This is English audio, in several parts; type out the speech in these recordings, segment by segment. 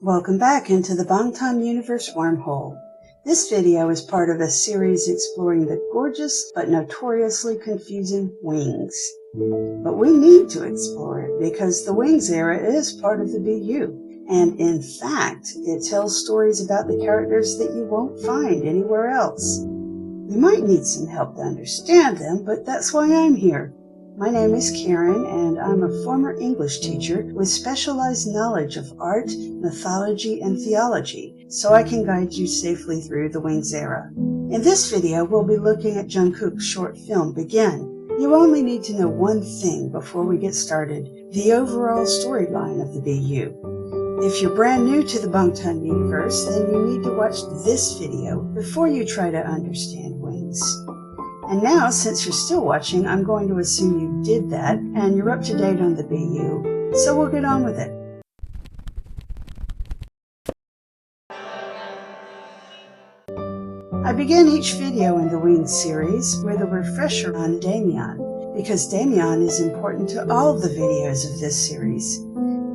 Welcome back into the Bangtan universe wormhole. This video is part of a series exploring the gorgeous but notoriously confusing Wings. But we need to explore it because the Wings era is part of the BU, and in fact, it tells stories about the characters that you won't find anywhere else. You might need some help to understand them, but that's why I'm here. My name is Karen, and I'm a former English teacher with specialized knowledge of art, mythology, and theology, so I can guide you safely through the Wings era. In this video, we'll be looking at Jungkook's short film, Begin. You only need to know one thing before we get started, the overall storyline of the BU. If you're brand new to the Bangtan universe, then you need to watch this video before you try to understand Wings. And now, since you're still watching, I'm going to assume you did that and you're up to date on the BU, so we'll get on with it. I begin each video in the Wings series with a refresher on Demian, because Demian is important to all the videos of this series.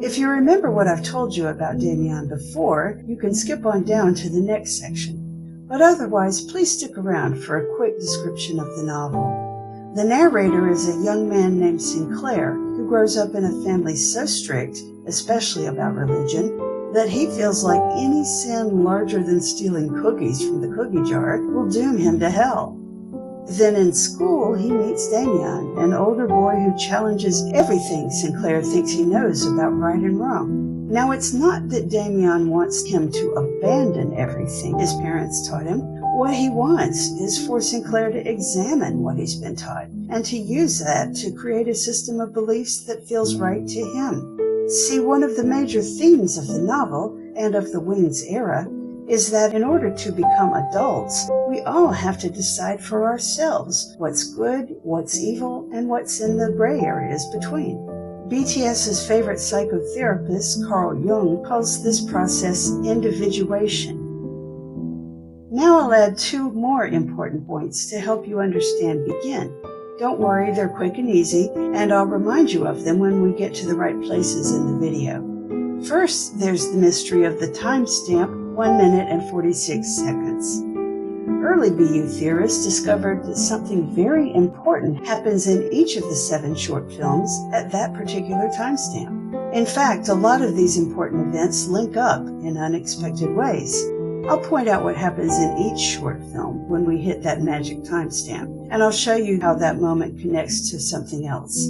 If you remember what I've told you about Demian before, you can skip on down to the next section. But otherwise, please stick around for a quick description of the novel. The narrator is a young man named Sinclair who grows up in a family so strict, especially about religion, that he feels like any sin larger than stealing cookies from the cookie jar will doom him to hell. Then in school, he meets Demian, an older boy who challenges everything Sinclair thinks he knows about right and wrong. Now, it's not that Demian wants him to abandon everything his parents taught him. What he wants is for Sinclair to examine what he's been taught and to use that to create a system of beliefs that feels right to him. See, one of the major themes of the novel and of the Wings era is that in order to become adults, we all have to decide for ourselves what's good, what's evil, and what's in the gray areas between. BTS's favorite psychotherapist, Carl Jung, calls this process individuation. Now I'll add two more important points to help you understand Begin. Don't worry, they're quick and easy, and I'll remind you of them when we get to the right places in the video. First, there's the mystery of the timestamp, 1 minute and 46 seconds. Early BU theorists discovered that something very important happens in each of the 7 short films at that particular timestamp. In fact, a lot of these important events link up in unexpected ways. I'll point out what happens in each short film when we hit that magic timestamp, and I'll show you how that moment connects to something else.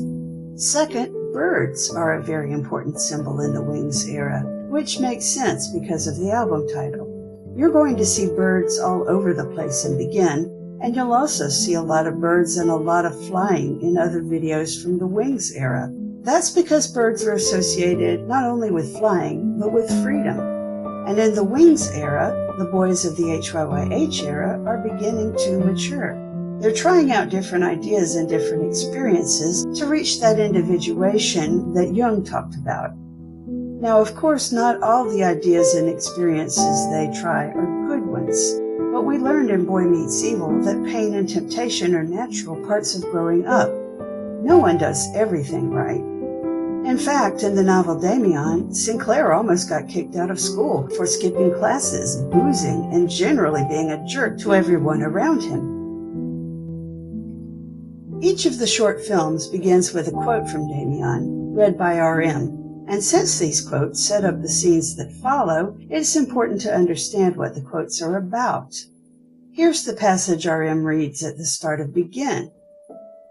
Second, birds are a very important symbol in the Wings era, which makes sense because of the album title. You're going to see birds all over the place in Begin, and you'll also see a lot of birds and a lot of flying in other videos from the Wings era. That's because birds are associated not only with flying, but with freedom. And in the Wings era, the boys of the HYYH era are beginning to mature. They're trying out different ideas and different experiences to reach that individuation that Jung talked about. Now, of course, not all the ideas and experiences they try are good ones, but we learned in Boy Meets Evil that pain and temptation are natural parts of growing up. No one does everything right. In fact, in the novel Demian, Sinclair almost got kicked out of school for skipping classes, boozing, and generally being a jerk to everyone around him. Each of the short films begins with a quote from Demian, read by RM. And since these quotes set up the scenes that follow, it's important to understand what the quotes are about. Here's the passage RM reads at the start of Begin.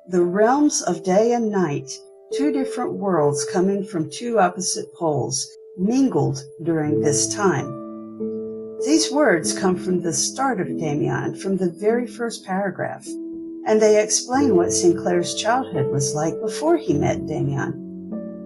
The realms of day and night, 2 different worlds coming from 2 opposite poles, mingled during this time. These words come from the start of Demian, from the very first paragraph, and they explain what Sinclair's childhood was like before he met Demian.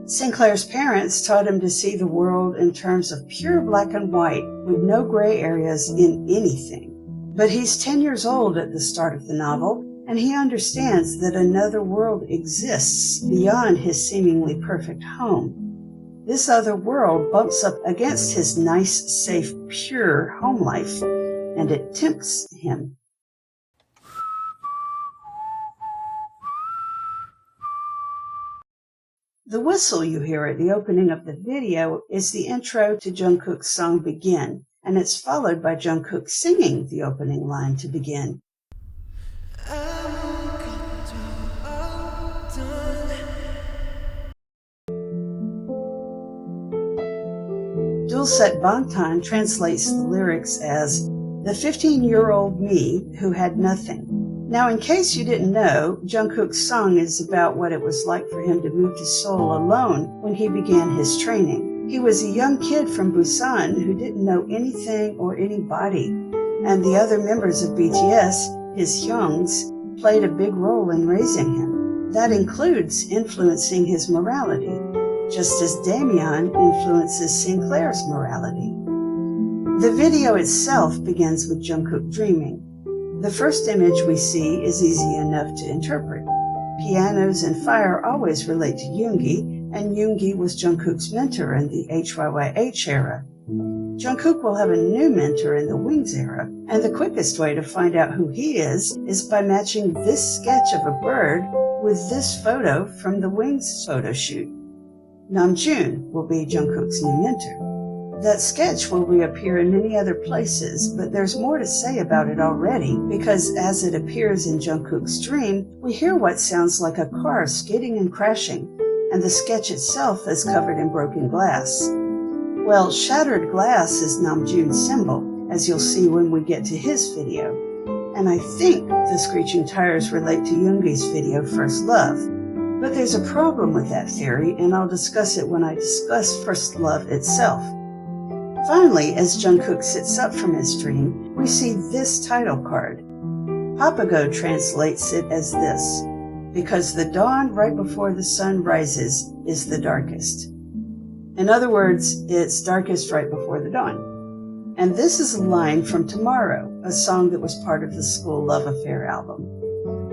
Sinclair's parents taught him to see the world in terms of pure black and white with no gray areas in anything. But he's 10 years old at the start of the novel, and he understands that another world exists beyond his seemingly perfect home. This other world bumps up against his nice, safe, pure home life, and it tempts him. The whistle you hear at the opening of the video is the intro to Jungkook's song Begin, and it's followed by Jungkook singing the opening line to begin. Dulcet Bangtan translates the lyrics as the 15-year-old me who had nothing. Now, in case you didn't know, Jungkook's song is about what it was like for him to move to Seoul alone when he began his training. He was a young kid from Busan who didn't know anything or anybody, and the other members of BTS, his Hyungs, played a big role in raising him. That includes influencing his morality, just as Demian influences Sinclair's morality. The video itself begins with Jungkook dreaming. The first image we see is easy enough to interpret. Pianos and fire always relate to Yoongi, and Yoongi was Jungkook's mentor in the HYYH era. Jungkook will have a new mentor in the Wings era, and the quickest way to find out who he is by matching this sketch of a bird with this photo from the Wings photo shoot. Namjoon will be Jungkook's new mentor. That sketch will reappear in many other places, but there's more to say about it already, because as it appears in Jungkook's dream, we hear what sounds like a car skidding and crashing, and the sketch itself is covered in broken glass. Well, shattered glass is Namjoon's symbol, as you'll see when we get to his video. And I think the screeching tires relate to Yoongi's video First Love. But there's a problem with that theory, and I'll discuss it when I discuss First Love itself. Finally, as Jungkook sits up from his dream, we see this title card. Papago translates it as this: because the dawn right before the sun rises is the darkest. In other words, it's darkest right before the dawn. And this is a line from Tomorrow, a song that was part of the School Love Affair album.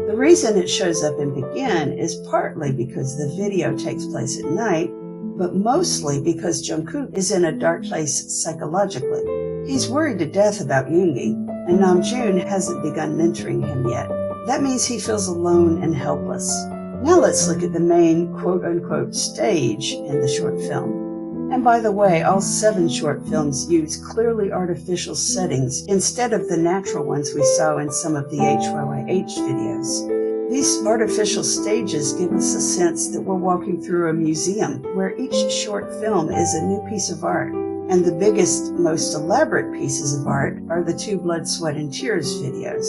The reason it shows up in Begin is partly because the video takes place at night, but mostly because Jungkook is in a dark place psychologically. He's worried to death about Yoongi, and Namjoon hasn't begun mentoring him yet. That means he feels alone and helpless. Now let's look at the main quote-unquote stage in the short film. And by the way, all 7 short films use clearly artificial settings instead of the natural ones we saw in some of the HYYH videos. These artificial stages give us a sense that we're walking through a museum where each short film is a new piece of art. And the biggest, most elaborate pieces of art are the 2 Blood, Sweat, and Tears videos.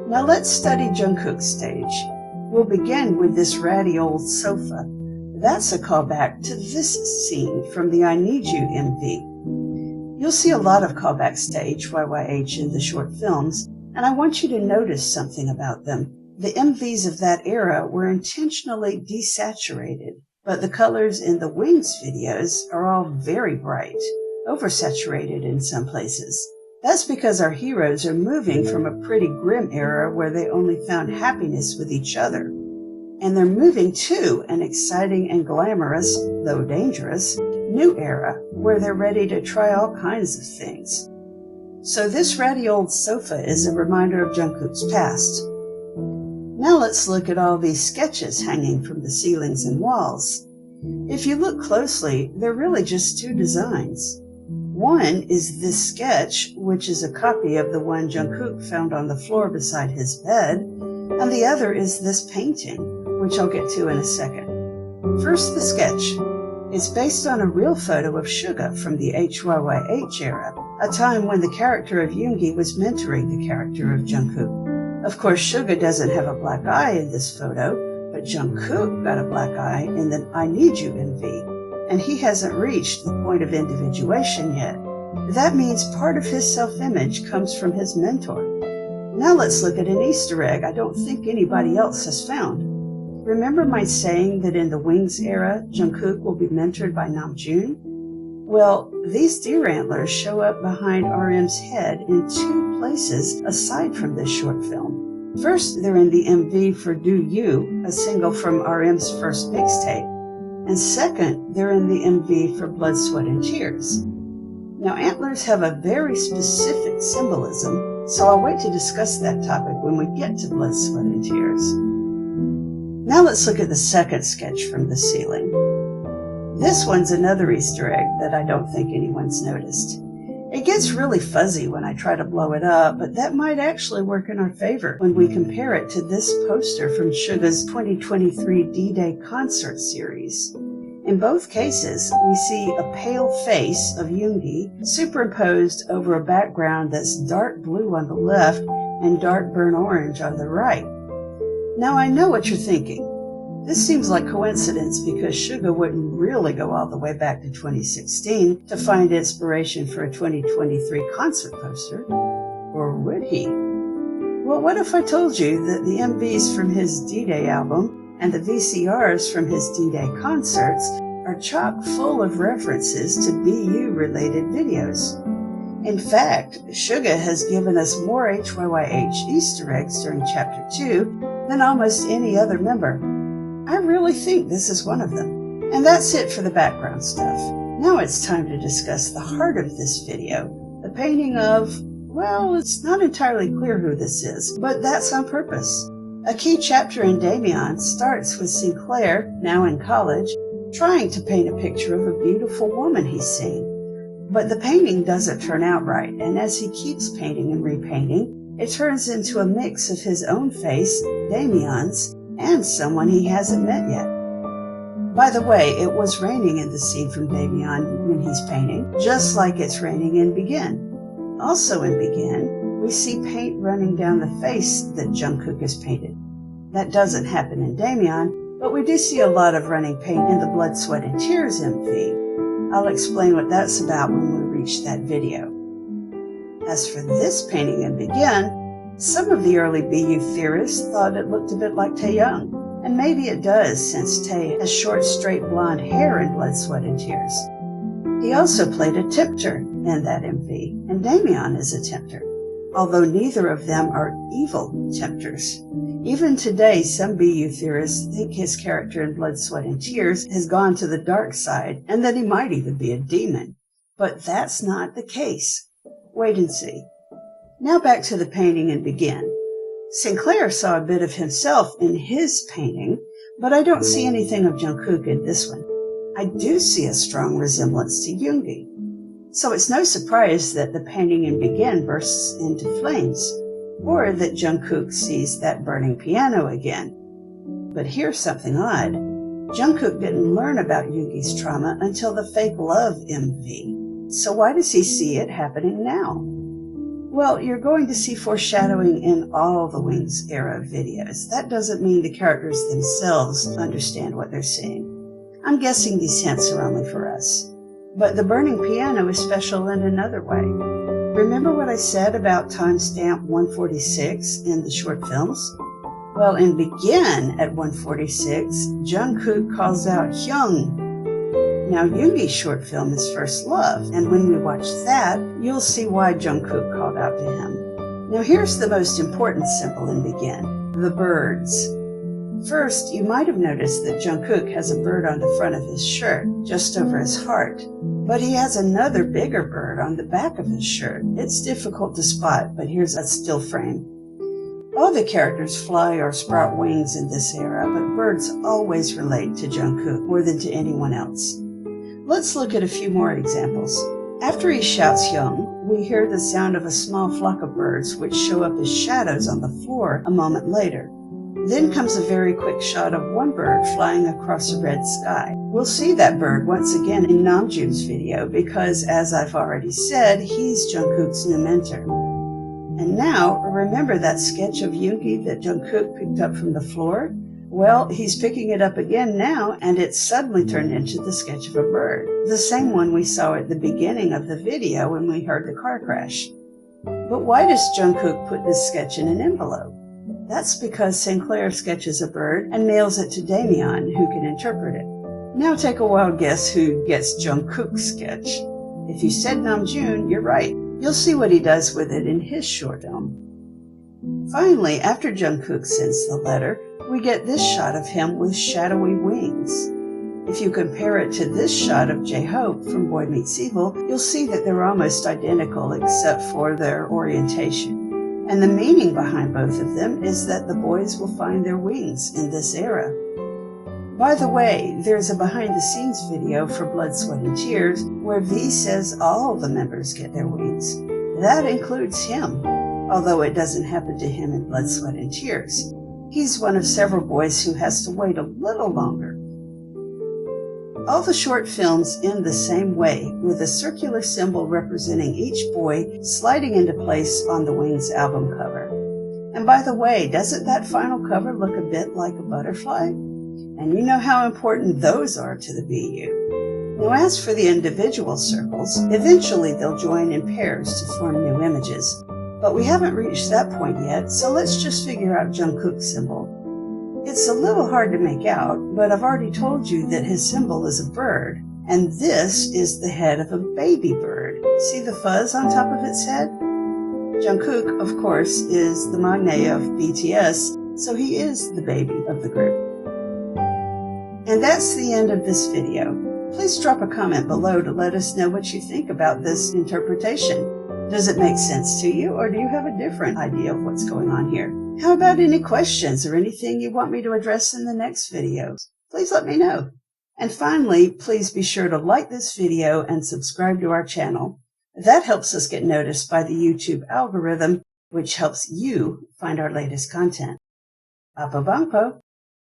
Now let's study Jungkook's stage. We'll begin with this ratty old sofa. That's a callback to this scene from the I Need You MV. You'll see a lot of callbacks to HYYH in the short films, and I want you to notice something about them. The MVs of that era were intentionally desaturated, but the colors in the Wings videos are all very bright, oversaturated in some places. That's because our heroes are moving from a pretty grim era where they only found happiness with each other. And they're moving to an exciting and glamorous, though dangerous, new era where they're ready to try all kinds of things. So this ratty old sofa is a reminder of Jungkook's past. Now let's look at all these sketches hanging from the ceilings and walls. If you look closely, they're really just 2 designs. One is this sketch, which is a copy of the one Jungkook found on the floor beside his bed, and the other is this painting, which I'll get to in a second. First, the sketch. It's based on a real photo of Suga from the HYYH era, a time when the character of Yoongi was mentoring the character of Jungkook. Of course, Suga doesn't have a black eye in this photo, but Jungkook got a black eye in the I Need You MV, and he hasn't reached the point of individuation yet. That means part of his self-image comes from his mentor. Now let's look at an Easter egg I don't think anybody else has found. Remember my saying that in the Wings era, Jungkook will be mentored by Namjoon? Well, these deer antlers show up behind RM's head in 2 places aside from this short film. First, they're in the MV for Do You, a single from RM's first mixtape. And second, they're in the MV for Blood, Sweat, and Tears. Now, antlers have a very specific symbolism, so I'll wait to discuss that topic when we get to Blood, Sweat, and Tears. Now let's look at the second sketch from the ceiling. This one's another Easter egg that I don't think anyone's noticed. It gets really fuzzy when I try to blow it up, but that might actually work in our favor when we compare it to this poster from Suga's 2023 D-Day concert series. In both cases, we see a pale face of Yoongi superimposed over a background that's dark blue on the left and dark burnt orange on the right. Now I know what you're thinking. This seems like coincidence because Suga wouldn't really go all the way back to 2016 to find inspiration for a 2023 concert poster. Or would he? Well, what if I told you that the MVs from his D-Day album and the VCRs from his D-Day concerts are chock full of references to BU-related videos? In fact, Suga has given us more HYYH Easter eggs during Chapter 2 than almost any other member. I really think this is one of them. And that's it for the background stuff. Now it's time to discuss the heart of this video, the painting of, well, it's not entirely clear who this is, but that's on purpose. A key chapter in Demian starts with Sinclair, now in college, trying to paint a picture of a beautiful woman he's seen. But the painting doesn't turn out right, and as he keeps painting and repainting, it turns into a mix of his own face, Demian's, and someone he hasn't met yet. By the way, it was raining in the scene from Demian when he's painting, just like it's raining in Begin. Also in Begin, we see paint running down the face that Jungkook has painted. That doesn't happen in Demian, but we do see a lot of running paint in the Blood, Sweat, and Tears MV. I'll explain what that's about when we reach that video. As for this painting in Begin, some of the early BU theorists thought it looked a bit like Taeyoung, and maybe it does since Tae has short, straight blonde hair in Blood, Sweat, and Tears. He also played a tempter in that MV, and Demian is a tempter, although neither of them are evil tempters. Even today, some BU theorists think his character in Blood, Sweat, and Tears has gone to the dark side, and that he might even be a demon. But that's not the case. Wait and see. Now back to the painting and Begin. Sinclair saw a bit of himself in his painting, but I don't see anything of Jungkook in this one. I do see a strong resemblance to Yoongi. So it's no surprise that the painting in Begin bursts into flames, or that Jungkook sees that burning piano again. But here's something odd. Jungkook didn't learn about Yoongi's trauma until the Fake Love MV. So why does he see it happening now? Well, you're going to see foreshadowing in all the Wings era videos. That doesn't mean the characters themselves understand what they're seeing. I'm guessing these hints are only for us. But the burning piano is special in another way. Remember what I said about timestamp 146 in the short films? Well, in Begin at 146, Jungkook calls out Hyung. Now, Yoongi's short film is First Love, and when we watch that, you'll see why Jungkook called out to him. Now, here's the most important symbol in Begin, the birds. First, you might have noticed that Jungkook has a bird on the front of his shirt, just over his heart. But he has another bigger bird on the back of his shirt. It's difficult to spot, but here's a still frame. All the characters fly or sprout wings in this era, but birds always relate to Jungkook more than to anyone else. Let's look at a few more examples. After he shouts Hyung, we hear the sound of a small flock of birds which show up as shadows on the floor a moment later. Then comes a very quick shot of one bird flying across a red sky. We'll see that bird once again in Namjoon's video because, as I've already said, he's Jungkook's new mentor. And now, remember that sketch of Yoongi that Jungkook picked up from the floor? Well, he's picking it up again now, and it's suddenly turned into the sketch of a bird, the same one we saw at the beginning of the video when we heard the car crash. But why does Jungkook put this sketch in an envelope? That's because Sinclair sketches a bird and mails it to Demian, who can interpret it. Now take a wild guess who gets Jungkook's sketch. If you said Namjoon, you're right. You'll see what he does with it in his short film. Finally, after Jungkook sends the letter, we get this shot of him with shadowy wings. If you compare it to this shot of J-Hope from Boy Meets Evil, you'll see that they're almost identical except for their orientation. And the meaning behind both of them is that the boys will find their wings in this era. By the way, there's a behind-the-scenes video for Blood, Sweat, and Tears where V says all the members get their wings. That includes him, although it doesn't happen to him in Blood, Sweat, and Tears. He's one of several boys who has to wait a little longer. All the short films end the same way, with a circular symbol representing each boy sliding into place on the Wings album cover. And by the way, doesn't that final cover look a bit like a butterfly? And you know how important those are to the BU. Now, as for the individual circles, eventually they'll join in pairs to form new images. But we haven't reached that point yet, so let's just figure out Jungkook's symbol. It's a little hard to make out, but I've already told you that his symbol is a bird, and this is the head of a baby bird. See the fuzz on top of its head? Jungkook, of course, is the magne of BTS, so he is the baby of the group. And that's the end of this video. Please drop a comment below to let us know what you think about this interpretation. Does it make sense to you, or do you have a different idea of what's going on here? How about any questions or anything you want me to address in the next video? Please let me know. And finally, please be sure to like this video and subscribe to our channel. That helps us get noticed by the YouTube algorithm, which helps you find our latest content. Apo Bangpo!